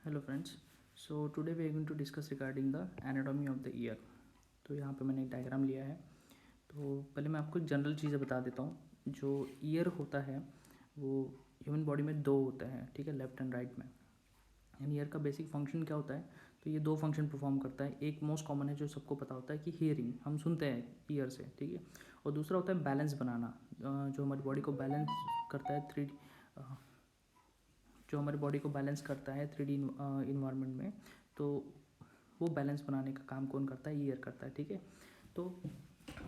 Hello friends. So today we are going to discuss regarding the anatomy of the ear. तो यहाँ पे मैंने एक डायग्राम लिया है। तो पहले मैं आपको जनरल चीज़ें बता देता हूँ। जो ईयर होता है वो ह्यूमन बॉडी में दो होते हैं, ठीक है, लेफ्ट एंड राइट में। एंड ईयर का बेसिक फंक्शन क्या होता है? तो ये दो फंक्शन परफॉर्म करता है। एक मोस्ट कॉमन है जो सबको पता होता है कि हियरिंग, हम सुनते हैं ईयर से, ठीक है। और दूसरा होता है बैलेंस बनाना, जो हमारी बॉडी को बैलेंस करता है जो हमारी बॉडी को बैलेंस करता है 3D इन्वायरमेंट में। तो वो बैलेंस बनाने का काम कौन करता है? ईयर करता है, ठीक है। तो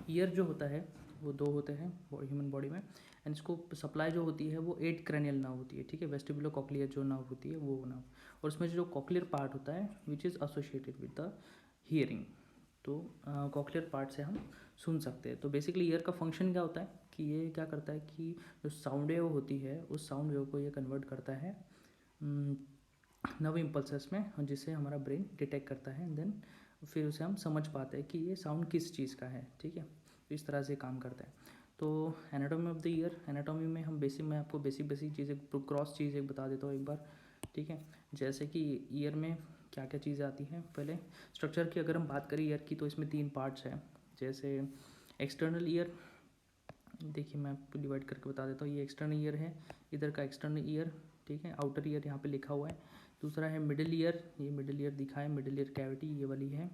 ईयर जो होता है वो दो होते हैं ह्यूमन बॉडी में। एंड इसको सप्लाई जो होती है वो 8 क्रैनियल नर्व होती है, ठीक है। वेस्टिबुलो कॉक्लियर जो नर्व होती है वो नर्व, और उसमें जो कॉक्लियर पार्ट होता है which is associated with the hearing. तो कॉक्लियर पार्ट से हम सुन सकते हैं। तो बेसिकली ईयर का फंक्शन क्या होता है कि ये क्या करता है कि जो साउंड वेव होती है उस साउंड वेव को ये कन्वर्ट करता है नर्व इम्पल्सेस में, जिससे हमारा ब्रेन डिटेक्ट करता है। देन फिर उसे हम समझ पाते हैं कि ये साउंड किस चीज़ का है, ठीक है। तो इस तरह से काम करता है। तो anatomy of the year, anatomy में हम मैं आपको बेसिक चीज़ें, क्रॉस चीज़ें बता देता हूँ एक बार, ठीक है। जैसे कि ईयर में क्या क्या चीज़ें आती हैं। पहले स्ट्रक्चर की अगर हम बात करें ईयर की, तो इसमें 3 पार्ट्स हैं। जैसे एक्सटर्नल ईयर, देखिए मैं आपको डिवाइड करके बता देता हूँ। ये एक्सटर्नल ईयर है, इधर का एक्सटर्नल ईयर, ठीक है। आउटर ईयर यहाँ पे लिखा हुआ है। दूसरा है मिडिल ईयर, ये मिडिल ईयर दिखा है, मिडिल ईयर कैविटी ये वाली है।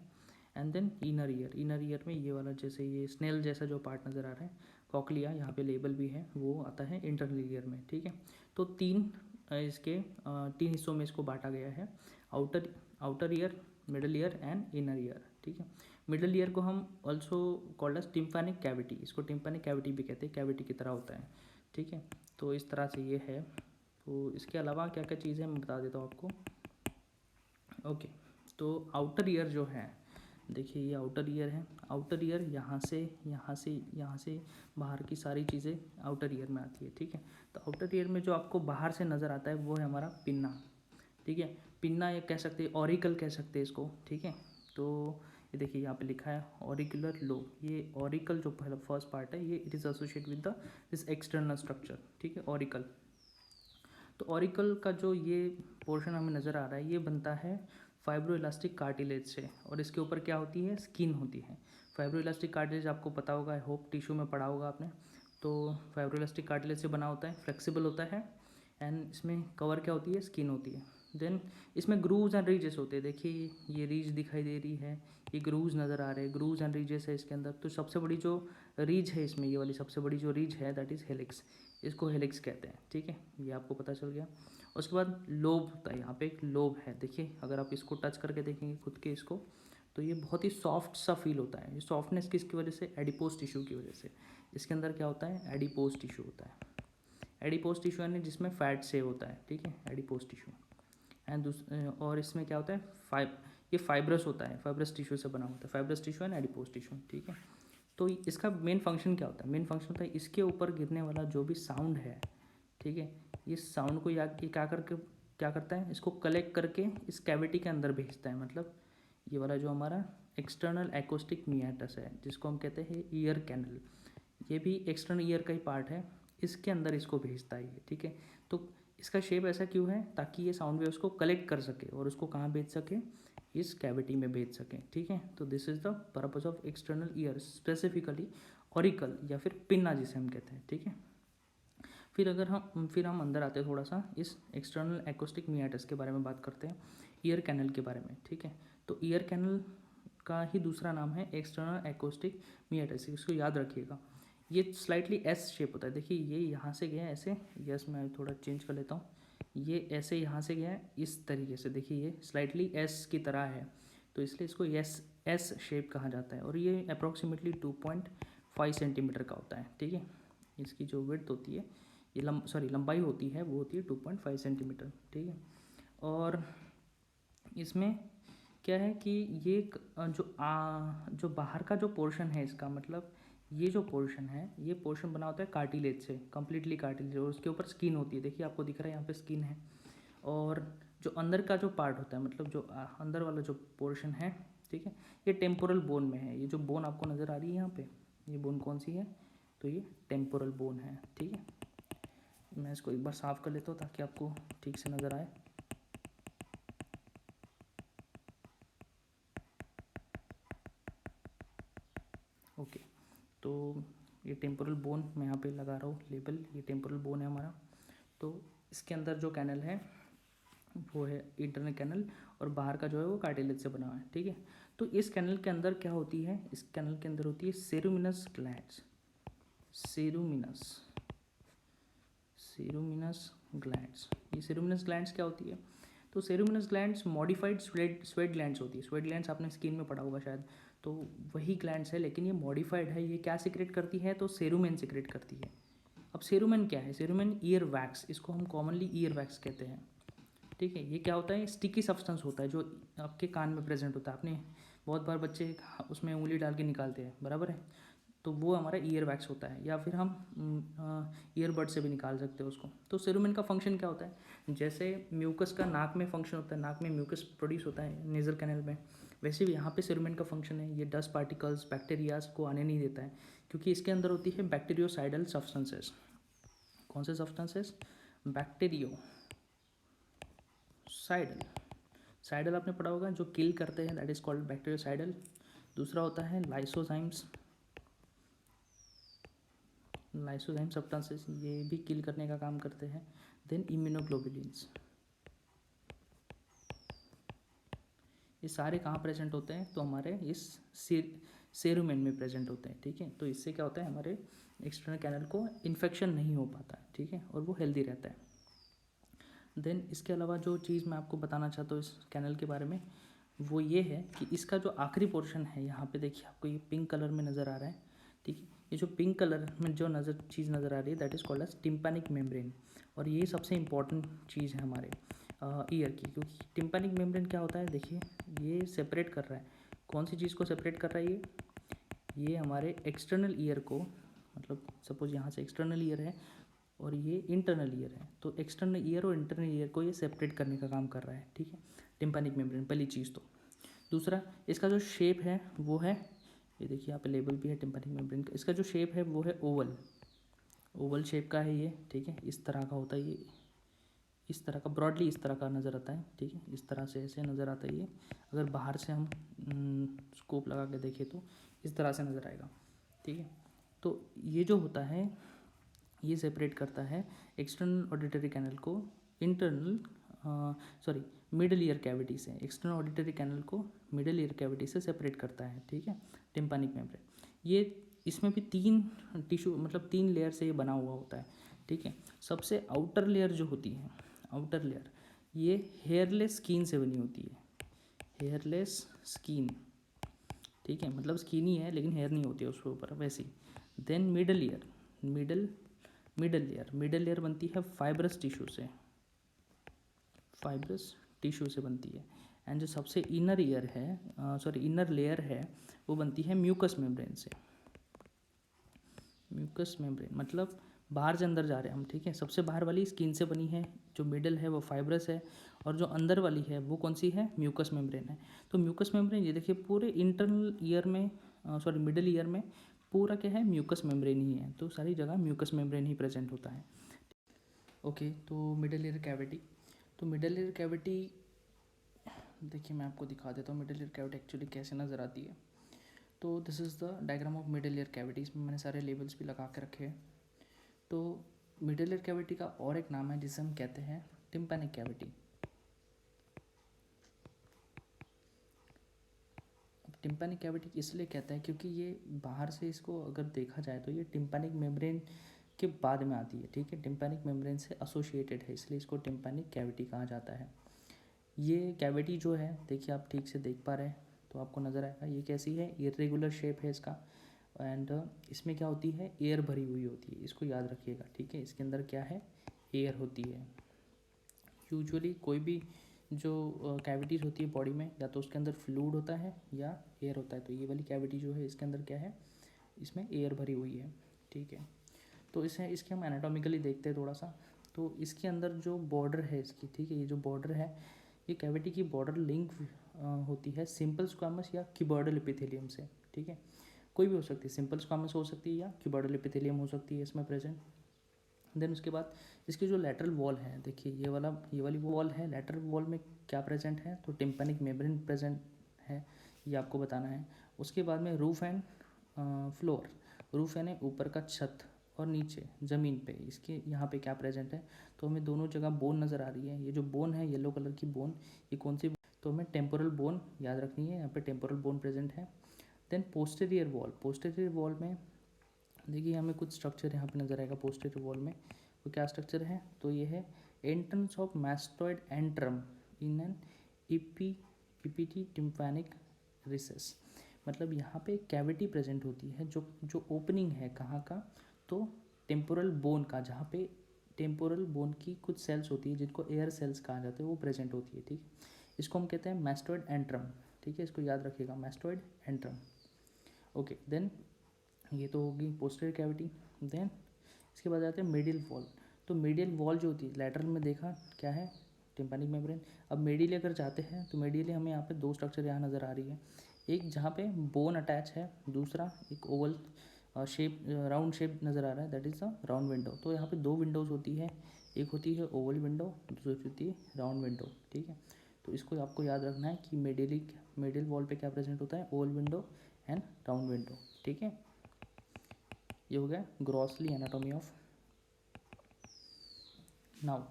And then inner ear, inner ear में ये वाला, जैसे ये स्नेल जैसा जो पार्ट नज़र आ रहा है, कॉकलिया, यहाँ पे लेबल भी है, वो आता है इंटरनल ईयर में, ठीक है। तो इसके 3 हिस्सों में इसको बांटा गया है, outer ear, middle ear and inner ear, ठीक है। मिडिल ईयर को हम also called as tympanic cavity, इसको टिम्पैनिक कैविटी भी कहते हैं, कैविटी की तरह होता है, ठीक है। तो इस तरह से ये है। तो इसके अलावा क्या क्या चीज़ें मैं बता देता हूँ आपको। ओके, तो आउटर ईयर जो है, देखिए ये आउटर ईयर है। आउटर ईयर यहाँ से बाहर की सारी चीज़ें आउटर ईयर में आती है, ठीक है। तो आउटर ईयर में जो आपको बाहर से नज़र आता है वो है हमारा पिन्ना, ठीक है। पिन्ना ये कह सकते हैं, ऑरिकल कह सकते हैं इसको, ठीक है। तो ये देखिए यहाँ पे लिखा है ऑरिकुलर लोब। ये ऑरिकल जो पहला फर्स्ट पार्ट है, ये it is associate with the this external structure, ठीक है, ऑरिकल। तो ऑरिकल का जो ये पोर्शन हमें नज़र आ रहा है, ये बनता है फाइब्रोइलास्टिक कार्टिलेज से, और इसके ऊपर क्या होती है? स्किन होती है। फाइब्रोइलास्टिक कार्टिलेज आपको पता होगा, आई होप टिश्यू में पढ़ा होगा आपने। तो फाइब्रोइलास्टिक कार्टिलेज से बना होता है, फ्लेक्सिबल होता है, एंड इसमें कवर क्या होती है? स्किन होती है। देन इसमें ग्रूव्स एंड रीजेस होते हैं। देखिए ये रीज दिखाई दे रही है, ये ग्रूव्स नज़र आ रहे हैं, ग्रूव्स एंड रीजेस है इसके अंदर। तो सबसे बड़ी जो रीज है इसमें, ये वाली सबसे बड़ी जो रीज है, दैट इज़ हेलिक्स, इसको हेलिक्स कहते हैं, ठीक है। ये आपको पता चल गया। उसके बाद लोब होता है, यहाँ पे एक लोब है, देखिए अगर आप इसको टच करके देखेंगे खुद के इसको, तो ये बहुत ही सॉफ्ट सा फील होता है। ये सॉफ्टनेस किसकी वजह से? एडिपोज टिश्यू की वजह से। इसके अंदर क्या होता है? एडिपोज टिश्यू होता है। एडिपोज टिश्यू यानी जिसमें फैट से होता है, ठीक है, एडिपोज टिश्यू। और इसमें क्या होता है? ये फाइब्रस होता है, फाइब्रस टिश्यू से बना होता है, fibrous tissue and adipose tissue, ठीक है। तो इसका मेन फंक्शन क्या होता है? मेन फंक्शन होता है इसके ऊपर गिरने वाला जो भी साउंड है, ठीक है, ये साउंड को ये क्या करता है? इसको कलेक्ट करके इस कैविटी के अंदर भेजता है। मतलब ये वाला जो हमारा एक्सटर्नल एक्रोस्टिक मियाटस है, जिसको हम कहते हैं ईयर कैनल, ये भी एक्सटर्नल ईयर का ही पार्ट है, इसके अंदर इसको भेजता है ये, ठीक है। तो इसका शेप ऐसा क्यों है? ताकि ये साउंड वेव्स को कलेक्ट कर सके और उसको कहाँ भेज सके? इस कैविटी में भेज सकें, ठीक है। तो this is the purpose of external ear, specifically auricle या फिर पिन्ना जिसे हम कहते हैं, ठीक है। फिर हम अंदर आते हैं थोड़ा सा, इस एक्सटर्नल एक्रोस्टिक मियाटस के बारे में बात करते हैं, ईयर कैनल के बारे में, ठीक है। तो ईयर कैनल का ही दूसरा नाम है एक्सटर्नल एक्रोस्टिक मियाटस, इसको याद रखिएगा। ये स्लाइटली एस शेप होता है। देखिए ये यहाँ से गया ऐसे, यस मैं थोड़ा चेंज कर लेता हूँ, ये ऐसे यहाँ से गया है इस तरीके से, देखिए ये स्लाइटली एस की तरह है, तो इसलिए इसको एस शेप कहा जाता है। और ये अप्रॉक्सीमेटली 2.5 सेंटीमीटर का होता है, ठीक है। इसकी जो विड्थ होती है, ये लंबाई होती है, वो होती है 2.5 सेंटीमीटर, ठीक है। और इसमें क्या है कि ये जो बाहर का जो पोर्शन है इसका, मतलब ये जो पोर्शन है, ये पोर्शन बना होता है कार्टिलेज से, कम्प्लीटली कार्टिलेज, और उसके ऊपर स्किन होती है। देखिए आपको दिख रहा है यहाँ पे स्किन है। और जो अंदर का जो पार्ट होता है, मतलब जो अंदर वाला जो पोर्शन है, ठीक है, ये टेम्पोरल बोन में है। ये जो बोन आपको नज़र आ रही है यहाँ पे, ये बोन कौन सी है? तो ये टेम्पोरल बोन है, ठीक है। मैं इसको एक बार साफ़ कर लेता हूँ ताकि आपको ठीक से नज़र आए। तो ये टेम्पोरल बोन मैं यहाँ पे लगा रहा हूँ लेबल, ये टेम्पोरल बोन है हमारा। तो इसके अंदर जो कैनल है वो है इंटरनल कैनल, और बाहर का जो है वो कार्टिलेज से बना हुआ है, ठीक है। तो इस कैनल के अंदर क्या होती है, इस कैनल के अंदर होती है सेरुमिनस ग्लैंड्स, सेरुमिनस ग्लैंड्स। ये सेरुमिनस ग्लैंड्स क्या होती है, तो सेरुमिनस ग्लैंड्स मॉडिफाइड स्वेट ग्लैंड्स होती है। स्वेट ग्लैंड्स आपने स्किन में पढ़ा होगा शायद, तो वही ग्लैंड्स है, लेकिन ये मॉडिफाइड है। ये क्या सिक्रेट करती है, तो सेरुमेन सिक्रेट करती है। अब सेरुमेन क्या है, सेरुमेन ईयर वैक्स, इसको हम कॉमनली ईयर वैक्स कहते हैं, ठीक है। ये क्या होता है, स्टिकी सब्सटेंस होता है जो आपके कान में प्रेजेंट होता है। आपने बहुत बार बच्चे उसमें उंगली डाल के निकालते हैं, बराबर है, तो वो हमारा ईयर वैक्स होता है, या फिर हम ईयरबड से भी निकाल सकते हैं उसको। तो सेरुमेन का फंक्शन क्या होता है, जैसे म्यूकस का नाक में फंक्शन होता है, नाक में म्यूकस प्रोड्यूस होता है नेजल कैनल में, वैसे भी यहाँ पे सेरुमेन का फंक्शन है। ये डस्ट पार्टिकल्स बैक्टीरियाज को आने नहीं देता है, क्योंकि इसके अंदर होती है बैक्टीरियोसाइडल सब्सटेंसेस। कौन से सब्सटेंसेस, साइडल आपने पढ़ा होगा, जो किल करते हैं, दैट इज कॉल्ड बैक्टीरियोसाइडल। दूसरा होता है लाइसोजाइम सब्सटेंसेस, ये भी किल करने का काम करते हैं। देन इम्यूनोग्लोबुलिन्स, ये सारे कहाँ प्रेजेंट होते हैं, तो हमारे इस सेरुमेन में प्रेजेंट होते हैं, ठीक है। तो इससे क्या होता है, हमारे एक्सटर्नल कैनल को इन्फेक्शन नहीं हो पाता है, ठीक है, और वो हेल्दी रहता है। देन इसके अलावा जो चीज़ मैं आपको बताना चाहता हूँ इस कैनल के बारे में, वो ये है कि इसका जो आखिरी पोर्शन है, यहाँ पे देखिए आपको ये पिंक कलर में नज़र आ रहा है, ठीक है। ये जो पिंक कलर में जो चीज़ नज़र आ रही है, that is called as tympanic membrane. और ये सबसे इंपॉर्टेंट चीज़ है हमारे ईयर की, क्योंकि टिम्पैनिक मेम्ब्रेन क्या होता है, देखिए ये सेपरेट कर रहा है, कौन सी चीज़ को सेपरेट कर रहा है, ये हमारे एक्सटर्नल ईयर को, मतलब सपोज यहाँ से एक्सटर्नल ईयर है और ये इंटरनल ईयर है, तो एक्सटर्नल ईयर और इंटरनल ईयर को ये सेपरेट करने का काम कर रहा है, ठीक है, टिम्पैनिक मेम्ब्रेन, पहली चीज़ तो। दूसरा, इसका जो शेप है वो है, ये देखिए यहाँ पे लेबल भी है टिम्पैनिक मेम्ब्रेन का, इसका जो शेप है वो है ओवल शेप का है ये, ठीक है, इस तरह का होता है ये, इस तरह का ब्रॉडली इस तरह का नज़र आता है, ठीक है, इस तरह से ऐसे नज़र आता है ये। अगर बाहर से हम स्कोप लगा के देखें तो इस तरह से नज़र आएगा, ठीक है। तो ये जो होता है, ये सेपरेट करता है एक्सटर्नल ऑडिटरी कैनल को मिडल ईयर कैविटी से, एक्सटर्नल ऑडिटरी कैनल को मिडल ईयर कैविटी से सेपरेट करता है, ठीक है, टिम्पैनिक मेम्ब्रेन। ये इसमें भी 3 टिश्यू, मतलब 3 लेयर से ये बना हुआ होता है, ठीक है। सबसे आउटर लेयर जो होती है, आउटर लेयर, ये हेयरलेस स्किन से बनी होती है, हेयरलेस स्किन, ठीक है, मतलब स्किन ही है लेकिन हेयर नहीं होती है उसके ऊपर वैसी। देन मिडल लेयर बनती है फाइब्रस टिश्यू से बनती है। एंड जो सबसे इनर लेयर है वो बनती है म्यूकस मेम्ब्रेन से। म्यूकस मेम्ब्रेन मतलब बाहर से अंदर जा रहे हैं हम, ठीक है। सबसे बाहर वाली स्किन से बनी है, जो मिडल है वो फाइब्रस है, और जो अंदर वाली है वो कौन सी है, म्यूकस मेम्ब्रेन है। तो म्यूकस मेम्ब्रेन ये देखिए पूरे मिडल ईयर में पूरा क्या है, म्यूकस मेम्ब्रेन ही है, तो सारी जगह म्यूकस मेम्ब्रेन ही प्रेजेंट होता है। ओके, तो मिडल ईयर कैविटी, देखिए मैं आपको दिखा देता हूँ मिडल ईयर कैविटी एक्चुअली कैसे नज़र आती है। तो this is the diagram of middle ear cavity, इसमें मैंने सारे लेबल्स भी लगा के रखे हैं। तो मिडल ईयर कैविटी का और एक नाम है जिसे हम कहते हैं टिम्पैनिक कैविटी। टिम्पैनिक कैविटी इसलिए कहते हैं क्योंकि ये बाहर से इसको अगर देखा जाए तो ये टिम्पैनिक मेम्ब्रेन के बाद में आती है, ठीक है, टिम्पैनिक मेम्ब्रेन से एसोसिएटेड है, इसलिए इसको टिम्पैनिक कैविटी कहा जाता है। ये कैविटी जो है, देखिए आप ठीक से देख पा रहे हैं तो आपको नज़र आएगा ये कैसी है, इरेगुलर शेप है इसका। एंड इसमें क्या होती है, एयर भरी हुई होती है, इसको याद रखिएगा, ठीक है। इसके अंदर क्या है, एयर होती है। यूजुअली कोई भी जो कैविटीज़ होती है बॉडी में, या तो उसके अंदर फ्लूइड होता है या एयर होता है। तो ये वाली कैविटी जो है इसके अंदर क्या है, इसमें एयर भरी हुई है, ठीक है। तो इसके हम एनाटॉमिकली देखते हैं थोड़ा सा। तो इसके अंदर जो बॉर्डर है इसकी, ठीक है, ये जो बॉर्डर है, ये कैविटी की बॉर्डर लिंक होती है सिंपल स्क्वामस या क्यूबॉइडल एपिथेलियम से, ठीक है। कोई भी हो सकती है, सिंपल स्क्वामस हो सकती है या क्यूबॉइडल एपिथेलियम हो सकती है इसमें प्रेजेंट। देन उसके बाद इसकी जो लेटरल वॉल है, देखिए ये वाली वॉल है, लेटरल वॉल में क्या प्रेजेंट है, तो टिम्पैनिक मेम्ब्रेन प्रेजेंट है, ये आपको बताना है। उसके बाद में रूफ एंड फ्लोर, रूफ यानी ऊपर का छत, और नीचे ज़मीन पे इसके यहाँ पे क्या प्रेजेंट है, तो हमें दोनों जगह बोन नज़र आ रही है। ये जो बोन है येलो कलर की बोन, ये कौन सी, तो हमें टेम्पोरल बोन याद रखनी है, यहाँ पे टेम्पोरल बोन प्रेजेंट है। Then posterior wall, posterior wall में देखिए हमें कुछ स्ट्रक्चर यहाँ पे नज़र आएगा पोस्टीरियर वॉल में। तो क्या स्ट्रक्चर है, तो ये है entrance of mastoid antrum in an epitympanic recess, मतलब यहाँ पे कैविटी प्रेजेंट होती है, जो ओपनिंग है कहाँ का, तो टेम्पोरल बोन का, जहाँ पे टेम्पोरल बोन की कुछ सेल्स होती है जिनको एयर सेल्स कहा जाता है, वो प्रेजेंट होती है। ठीक, इसको हम कहते हैं मैस्टोइड एंट्रम। ठीक है, इसको याद रखिएगा, मैस्टोइड एंट्रम। ओके, देन ये तो होगी पोस्टीरियर कैविटी। देन इसके बाद आते हैं मिडिल वॉल। तो मिडिल वॉल जो होती है, लैटरल में देखा क्या है, टिम्पैनिक मेम्ब्रेन। अब मेडियली अगर जाते हैं तो मेडियली हमें यहाँ पे दो स्ट्रक्चर यहाँ नज़र आ रही है, एक जहाँ पे बोन अटैच है, दूसरा एक ओवल शेप, राउंड शेप नज़र आ रहा है, that is the round window. तो यहाँ पे दो विंडोज़ होती है, एक होती है ओवल विंडो, दूसरी होती है राउंड विंडो। ठीक है, तो इसको आपको याद रखना है कि मिडिल वॉल पे क्या प्रेजेंट होता है, Oval window and round window. ठीक है, ये हो गया ग्रॉसली एनाटॉमी ऑफ। नाउ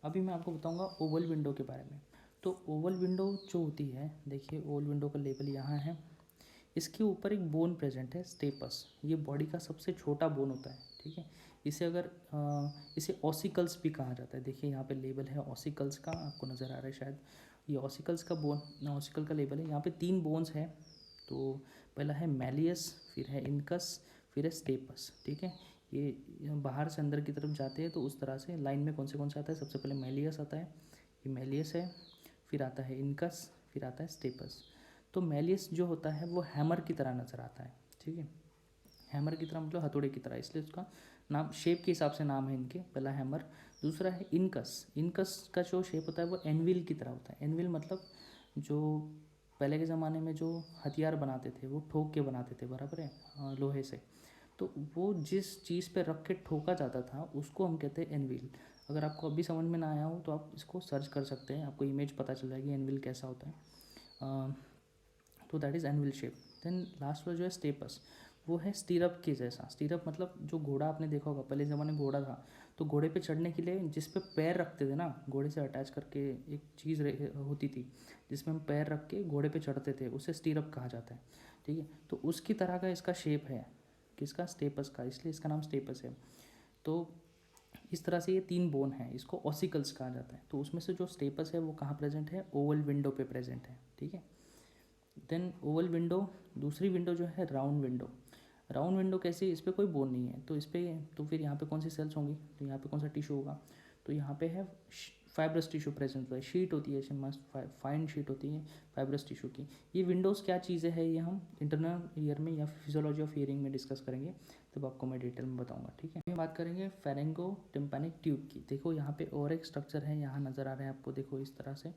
अभी मैं आपको बताऊंगा ओवल विंडो के बारे में। तो ओवल विंडो जो होती है, देखिए ओवल विंडो का लेबल यहाँ है, इसके ऊपर एक बोन प्रेजेंट है, स्टेपस। ये बॉडी का सबसे छोटा बोन होता है। ठीक है, इसे ऑसिकल्स भी कहा जाता है। देखिए यहाँ पे लेबल है ऑसिकल्स का, आपको नज़र आ रहा है शायद, ये ऑसिकल्स का बोन, ऑसिकल का लेबल है। यहाँ पे 3 बोन्स हैं, तो पहला है मैलियस, फिर है इनकस, फिर है स्टेपस। ठीक है, ये बाहर से अंदर की तरफ जाते हैं, तो उस तरह से लाइन में कौन से आता है, सबसे पहले मैलियस आता है, ये मैलियस है, फिर आता है इनकस, फिर आता है स्टेपस। तो मैलियस जो होता है वो हैमर की तरह नज़र आता है। ठीक है, हैमर की तरह मतलब हथौड़े की तरह, इसलिए उसका नाम शेप के हिसाब से नाम है इनके, पहला हैमर। दूसरा है इनकस, इनकस का जो शेप होता है वो एनविल की तरह होता है। एनविल मतलब जो पहले के ज़माने में जो हथियार बनाते थे वो ठोक के बनाते थे, बराबर है, लोहे से। तो वो जिस चीज़ पे रख के ठोका जाता था उसको हम कहते हैं एनविल। अगर आपको अभी समझ में ना आया हो तो आप इसको सर्च कर सकते हैं, आपको इमेज पता चल जाएगी एनविल कैसा होता है। तो that is anvil shape. Then last वाला जो है स्टेपस, वो है स्टीरअप के जैसा। स्टीरअप मतलब जो घोड़ा आपने देखा होगा, पहले ज़माने में घोड़ा था, तो घोड़े पे चढ़ने के लिए जिस पे पैर रखते थे ना, घोड़े से अटैच करके एक चीज़ होती थी जिसमें हम पैर रख के घोड़े पे चढ़ते थे, उसे स्टीरअप कहा जाता है। ठीक है, तो उसकी तरह का इसका शेप है, किसका, स्टेपस का, इसलिए इसका नाम स्टेपस है। तो इस तरह से ये 3 बोन हैं, इसको ऑसिकल्स कहा जाता है। तो उसमें से जो स्टेपस है वो कहाँ प्रेजेंट है, ओवल विंडो पे प्रेजेंट है। ठीक है, देन ओवल विंडो। दूसरी विंडो जो है राउंड विंडो। राउंड विंडो कैसी, इस पर कोई बोन नहीं है, तो इस पर, तो फिर यहाँ पे कौन सी सेल्स होंगी, तो यहाँ पे कौन सा टिश्यू होगा, तो यहाँ पे है फाइब्रस टिश्यू प्रेजेंट होता है, शीट होती है, मस्त फाइन शीट होती है फाइब्रस टिश्यू की। ये विंडोज़ क्या चीज़ें है, ये हम इंटरनल ईयर में या फिजियोलॉजी ऑफ हियरिंग में डिस्कस करेंगे, तब आपको मैं डिटेल में बताऊंगा। ठीक है, बात करेंगे फेरेंगो टिम्पैनिक ट्यूब की। देखो यहाँ पे और एक स्ट्रक्चर है, यहाँ नज़र आ रहा है आपको, देखो इस तरह से,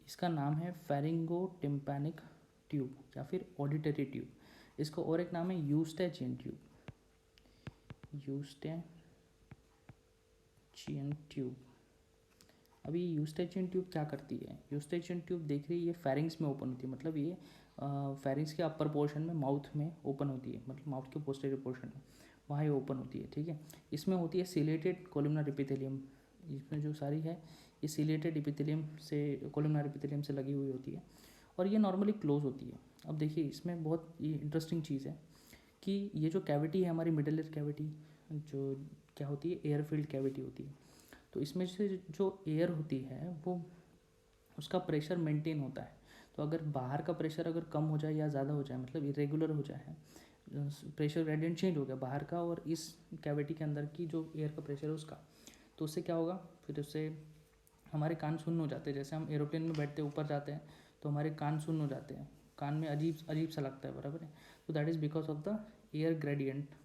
इसका नाम है फेरिंगो टिम्पैनिक ट्यूब या फिर ऑडिटरी ट्यूब। इसको और एक नाम है यूस्टेचियन ट्यूब, यूस्टेचियन ट्यूब। अभी यूस्टेचियन ट्यूब क्या करती है, यूस्टेचियन ट्यूब देख रही है, ये फेरिंग्स में ओपन होती है, मतलब ये फेरिंग्स के अपर पोर्शन में, माउथ में ओपन होती है, मतलब माउथ के पोस्टीरियर पोर्शन में, वहाँ ये ओपन होती है। ठीक है, इसमें होती है सिलेटेड कोलुमनर एपिथेलियम, इसमें जो सारी है ये सिलेटेड एपिथेलियम से, कोलुमनर एपिथेलियम से लगी हुई होती है, और ये नॉर्मली क्लोज होती है। अब देखिए इसमें बहुत ये इंटरेस्टिंग चीज़ है कि ये जो कैविटी है हमारी मिडिल ईयर कैविटी, जो क्या होती है, एयर फील्ड कैविटी होती है। तो इसमें से जो एयर होती है वो, उसका प्रेशर मेंटेन होता है। तो अगर बाहर का प्रेशर अगर कम हो जाए या ज़्यादा हो जाए, मतलब इरेगुलर हो जाए, प्रेशर ग्रेडियंट चेंज हो गया बाहर का और इस कैविटी के अंदर की जो एयर का प्रेशर है उसका, तो उससे क्या होगा, फिर उससे हमारे कान सुन्न हो जाते हैं। जैसे हम एरोप्लेन में बैठते ऊपर जाते हैं तो हमारे कान सुन्न हो जाते हैं, कान में अजीब अजीब सा लगता है, बराबर है। तो that is because of the air gradient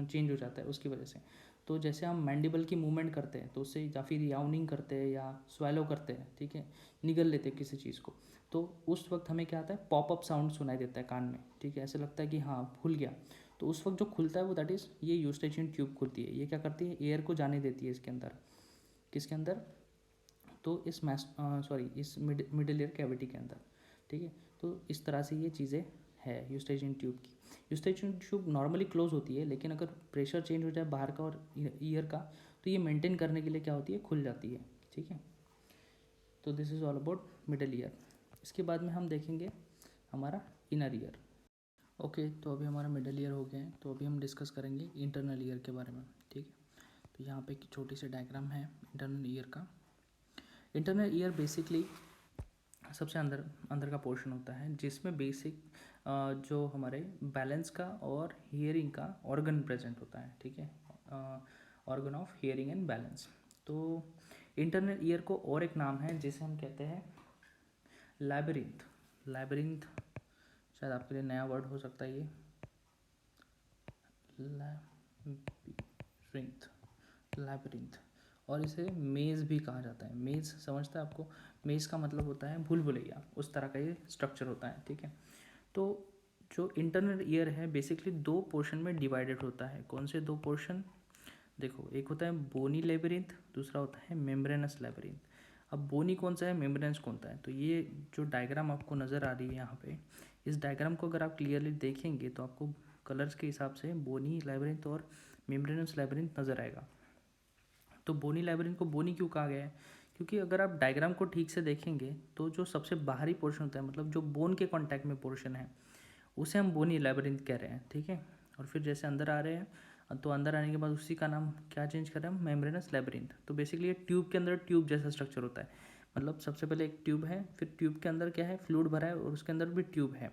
change हो जाता है उसकी वजह से। तो जैसे हम मैंडिबल की मूवमेंट करते हैं तो उससे, या फिर याउनिंग करते हैं या स्वेलो करते हैं, ठीक है, निगल लेते हैं किसी चीज़ को, तो उस वक्त हमें क्या आता है, पॉपअप साउंड सुनाई देता है कान में। ठीक है, ऐसे लगता है कि हाँ खुल गया। तो उस वक्त जो खुलता है वो दैट इज़ ये यूस्टेचियन ट्यूब खुलती है। ये क्या करती है, एयर को जाने देती है इसके अंदर, किसके अंदर, तो इस मिडिल ईयर कैविटी के अंदर। ठीक है, तो इस तरह से ये चीज़ें है यूस्टेजियन ट्यूब की। यूस्टेजियन ट्यूब नॉर्मली क्लोज होती है, लेकिन अगर प्रेशर चेंज हो जाए बाहर का और ईयर का, तो ये मेंटेन करने के लिए क्या होती है, खुल जाती है। ठीक है, तो this is all about middle ear. इसके बाद में हम देखेंगे हमारा इनर ईयर। ओके, तो अभी हमारा मिडल ईयर हो गया है, तो अभी हम डिस्कस करेंगे इंटरनल ईयर के बारे में। ठीक है, तो यहाँ पे एक छोटी सी डायग्राम है इंटरनल ईयर का। इंटरनल ईयर बेसिकली सबसे अंदर अंदर का पोर्शन होता है, जिसमें बेसिक जो हमारे बैलेंस का और हियरिंग का ऑर्गन प्रेजेंट होता है। ठीक है, organ of hearing and balance. तो इंटरनल ईयर को और एक नाम है जिसे हम कहते हैं लैबिरिंथ। लैबिरिंथ शायद आपके लिए नया वर्ड हो सकता है ये, लैबिरिंथ, लैबिरिंथ। और इसे मेज़ भी कहा जाता है। मेज़ समझता है आपको, मेज़ का मतलब होता है भूल भुलैया, उस तरह का ये स्ट्रक्चर होता है। ठीक है, तो जो इंटरनल ईयर है बेसिकली दो पोर्शन में डिवाइडेड होता है। कौन से दो पोर्शन, देखो, एक होता है बोनी लेबिरिंथ, दूसरा होता है मेम्ब्रेनस लेबिरिंथ। अब बोनी कौन सा है, मेम्ब्रेनस कौन सा है, तो ये जो डायग्राम आपको नज़र आ रही है यहाँ पे, इस डायग्राम को अगर आप क्लियरली देखेंगे तो आपको कलर्स के हिसाब से बोनी लेबिरिंथ और मेम्ब्रेनस लेबिरिंथ नज़र आएगा। तो बोनी लेबिरिंथ को बोनी क्यों कहा गया है, क्योंकि अगर आप डायग्राम को ठीक से देखेंगे तो जो सबसे बाहरी पोर्शन होता है, मतलब जो बोन के कॉन्टैक्ट में पोर्शन है, उसे हम बोनी लेबिरिंथ कह रहे हैं। ठीक है, और फिर जैसे अंदर आ रहे हैं तो अंदर आने के बाद उसी का नाम क्या चेंज कर रहे हैं हम, मेम्ब्रेनस लेबिरिंथ। तो बेसिकली ये ट्यूब के अंदर ट्यूब जैसा स्ट्रक्चर होता है, मतलब सबसे पहले एक ट्यूब है, फिर ट्यूब के अंदर क्या है, फ्लूइड भरा है और उसके अंदर भी ट्यूब है,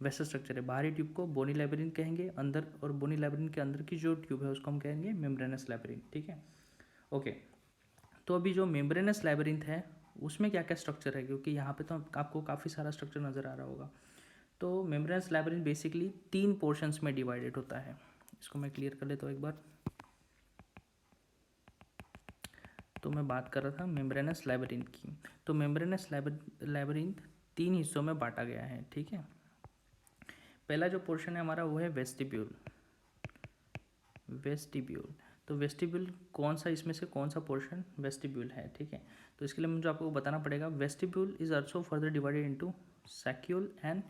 वैसा स्ट्रक्चर है। बाहरी ट्यूब को बोनी लेबिरिंथ कहेंगे, अंदर और बोनी लेबिरिंथ के अंदर की जो ट्यूब है उसको हम कहेंगे मेम्ब्रेनस लेबिरिंथ। ठीक है, ओके। तो अभी जो मेम्ब्रेनस लेबिरिंथ है उसमें क्या क्या स्ट्रक्चर है, क्योंकि यहाँ पे तो आपको काफ़ी सारा स्ट्रक्चर नज़र आ रहा होगा। तो मेम्ब्रेनस लेबिरिंथ बेसिकली 3 पोर्शंस में डिवाइडेड होता है। इसको मैं क्लियर कर लेता हूँ एक बार। तो मैं बात कर रहा था मेम्ब्रेनस लेबिरिंथ की। तो मेम्ब्रेनस लेबिरिंथ 3 हिस्सों में बांटा गया है। ठीक है, पहला जो पोर्शन है हमारा वो है वेस्टिब्यूल। वेस्टिब्यूल, तो वेस्टिब्यूल कौन सा, इसमें से कौन सा पोर्शन वेस्टिब्यूल है। ठीक है, तो इसके लिए मुझे आपको बताना पड़ेगा, vestibule is also further divided into saccule and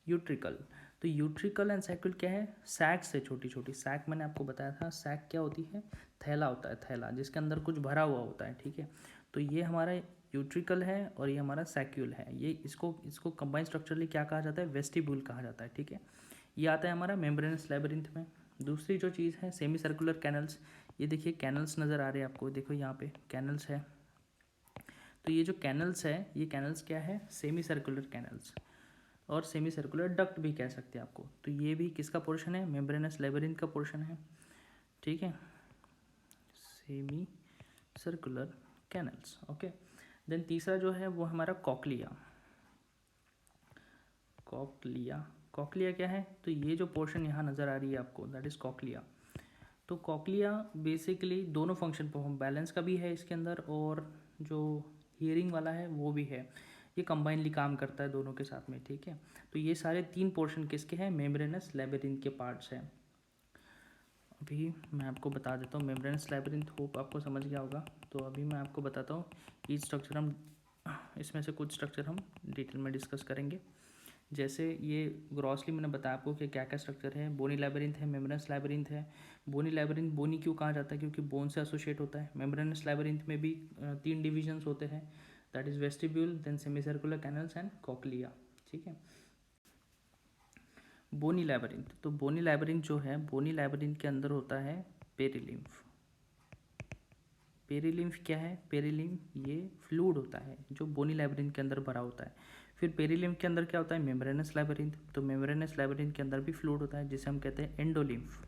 utricle. तो यूट्रिकल एंड सैक्यूल क्या है, सैक से छोटी छोटी सैक, मैंने आपको बताया था सैक क्या होती है, थैला होता है, थैला जिसके अंदर कुछ भरा हुआ होता है। ठीक है, तो ये हमारा यूट्रिकल है और ये हमारा सैक्यूल है। ये इसको कंबाइन स्ट्रक्चरली क्या कहा जाता है, वेस्टिब्यूल कहा जाता है। ठीक है, ये आता है हमारा मेम्ब्रेनस लेबिरिंथ में। दूसरी जो चीज़ है सेमी सर्कुलर कैनल्स, ये देखिए कैनल्स नज़र आ रहे हैं आपको, देखो यहाँ पे कैनल्स है। तो ये जो कैनल्स है, ये कैनल्स क्या है, सेमी सर्कुलर कैनल्स और सेमी सर्कुलर डक्ट भी कह सकते हैं आपको। तो ये भी किसका पोर्शन है, मेम्ब्रेनस लेबिरिंथ का पोर्शन है। ठीक है, semi circular canals. Okay, then तीसरा जो है वो हमारा कॉक्लिया। कॉक्लिया, कॉक्लिया क्या है, तो ये जो पोर्शन यहाँ नज़र आ रही है आपको, दैट इज़ कॉक्लिया। तो कॉक्लिया बेसिकली दोनों फंक्शन परफॉर्म, बैलेंस का भी है इसके अंदर और जो हियरिंग वाला है वो भी है, ये कंबाइनली काम करता है दोनों के साथ में। ठीक है, तो ये सारे 3 पोर्शन किसके हैं, मेम्ब्रेनस लेबिरिंथ के पार्ट्स हैं। अभी मैं आपको बता देता हूँ, मेम्ब्रेनस लेबिरिंथ होप आपको समझ गया होगा। तो अभी मैं आपको बताता हूँ ये स्ट्रक्चर, हम इसमें से कुछ स्ट्रक्चर हम डिटेल में डिस्कस करेंगे। जैसे ये ग्रॉसली मैंने बताया आपको कि क्या क्या स्ट्रक्चर है, बोनी लेबिरिंथ है, मेम्ब्रेनस लेबिरिंथ है। बोनी लेबिरिंथ बोनी क्यों कहा जाता है, क्योंकि बोन से एसोसिएट होता है। मेम्ब्रेनस लेबिरिंथ में भी 3 डिविजन्स होते हैं, that is vestibule, then semi circular canals and cochlea. ठीक है, बोनी लेबिरिंथ, तो बोनी लेबिरिंथ जो है, बोनी लेबिरिंथ के अंदर होता है पेरिलिम्फ। पेरिलिम्फ क्या है, पेरिलिम्फ ये फ्लूइड होता है जो बोनी लेबिरिंथ के अंदर भरा होता है। फिर पेरिलिम्फ के अंदर क्या होता है, मेम्ब्रेनस लेबिरिंथ। तो मेम्ब्रेनस लेबिरिंथ के अंदर भी फ्लूइड होता है जिसे हम कहते हैं एंडोलिम्फ।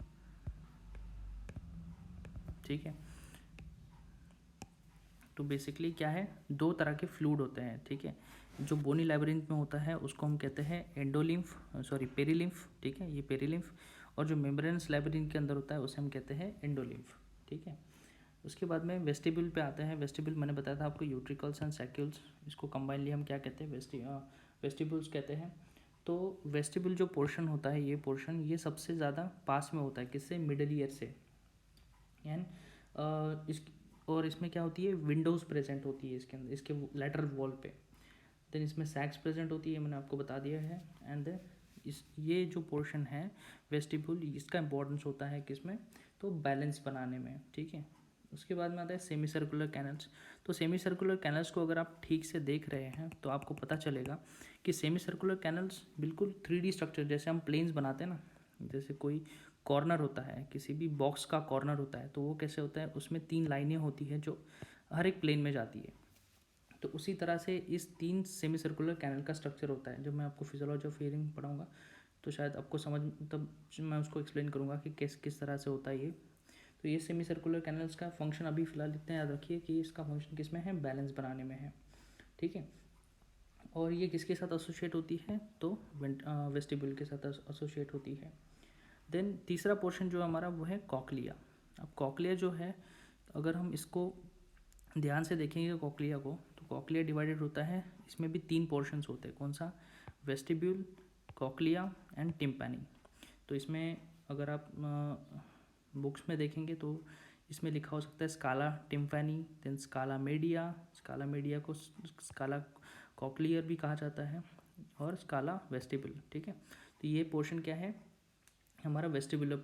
ठीक है, तो बेसिकली क्या है, 2 तरह के फ्लूइड होते हैं। ठीक है, जो बोनी लेबिरिंथ में होता है उसको हम कहते हैं एंडोलिम्फ, सॉरी पेरिलिम्फ। ठीक है, ये पेरिलिम्फ, और जो मेम्ब्रेनस लेबिरिंथ के अंदर होता है उसे हम कहते हैं एंडोलिम्फ। ठीक है, उसके बाद में वेस्टिब्यूल पे आते हैं। वेस्टिब्यूल मैंने बताया था आपको, यूट्रिकल्स एंड सैक्यूल्स, इसको कंबाइनली हम क्या कहते हैं, वेस्टिब्यूल्स कहते हैं। तो वेस्टिब्यूल जो पोर्शन होता है, ये पोर्शन ये सबसे ज़्यादा पास में होता है किससे, मिडल ईयर से। एंड इस और इसमें क्या होती है, विंडोज़ प्रेजेंट होती है इसके अंदर, इसके लेटरल वॉल पे। देन इसमें सैक्स प्रेजेंट होती है, मैंने आपको बता दिया है। एंड देन ये जो पोर्शन है वेस्टिब्यूल, इसका इंपॉर्टेंस होता है किसमें, तो बैलेंस बनाने में, ठीक है। उसके बाद में आता है सेमी सर्कुलर कैनल्स। तो सेमी सर्कुलर कैनल्स को अगर आप ठीक से देख रहे हैं तो आपको पता चलेगा कि सेमी सर्कुलर कैनल्स बिल्कुल 3D स्ट्रक्चर, जैसे हम प्लेन्स बनाते हैं ना, जैसे कोई कॉर्नर होता है, किसी भी बॉक्स का कॉर्नर होता है, तो वो कैसे होता है, उसमें 3 लाइनें होती हैं जो हर एक प्लेन में जाती है। तो उसी तरह से इस 3 सेमी सर्कुलर कैनल का स्ट्रक्चर होता है। जब मैं आपको फिजियोलॉजी ऑफ हियरिंग पढ़ाऊंगा तो शायद आपको समझ, तब मैं उसको एक्सप्लेन करूँगा कि किस किस तरह से होता है ये। तो ये सेमी सर्कुलर कैनल्स का फंक्शन अभी फिलहाल इतना याद रखिए कि इसका फंक्शन किस में है, बैलेंस बनाने में है, ठीक है। और ये किसके साथ एसोसिएट होती है, तो वेस्टिब्यूल के साथ एसोसिएट होती है। देन तीसरा पोर्शन जो हमारा वो है कॉकलिया। अब कॉकलिया जो है, अगर हम इसको ध्यान से देखेंगे कॉकलिया को, तो कॉकलिया डिवाइडेड होता है, इसमें भी 3 पोर्शंस होते हैं। कौन सा, वेस्टिब्यूल, कॉकलिया एंड टिम्पैनी। तो इसमें अगर आप बुक्स में देखेंगे तो इसमें लिखा हो सकता है scala tympani, then scala media, scala media को स्काला कॉकलियर भी कहा जाता है, और स्काला वेस्टिब्यूल, ठीक है। तो ये पोर्शन क्या है, हमारा वेस्टिब्यूलर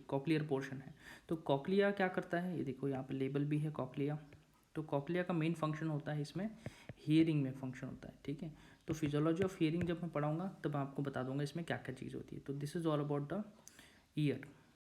कॉकलियर पोर्शन है। तो कॉकलिया क्या करता है, ये देखो यहाँ पे लेबल भी है कॉकलिया। तो कॉकलिया का मेन फंक्शन होता है इसमें हियरिंग में फंक्शन होता है, ठीक है। तो फिजियोलॉजी ऑफ हियरिंग जब मैं पढ़ाऊंगा तब आपको बता दूंगा इसमें क्या क्या चीज़ होती है। तो this is all about the year.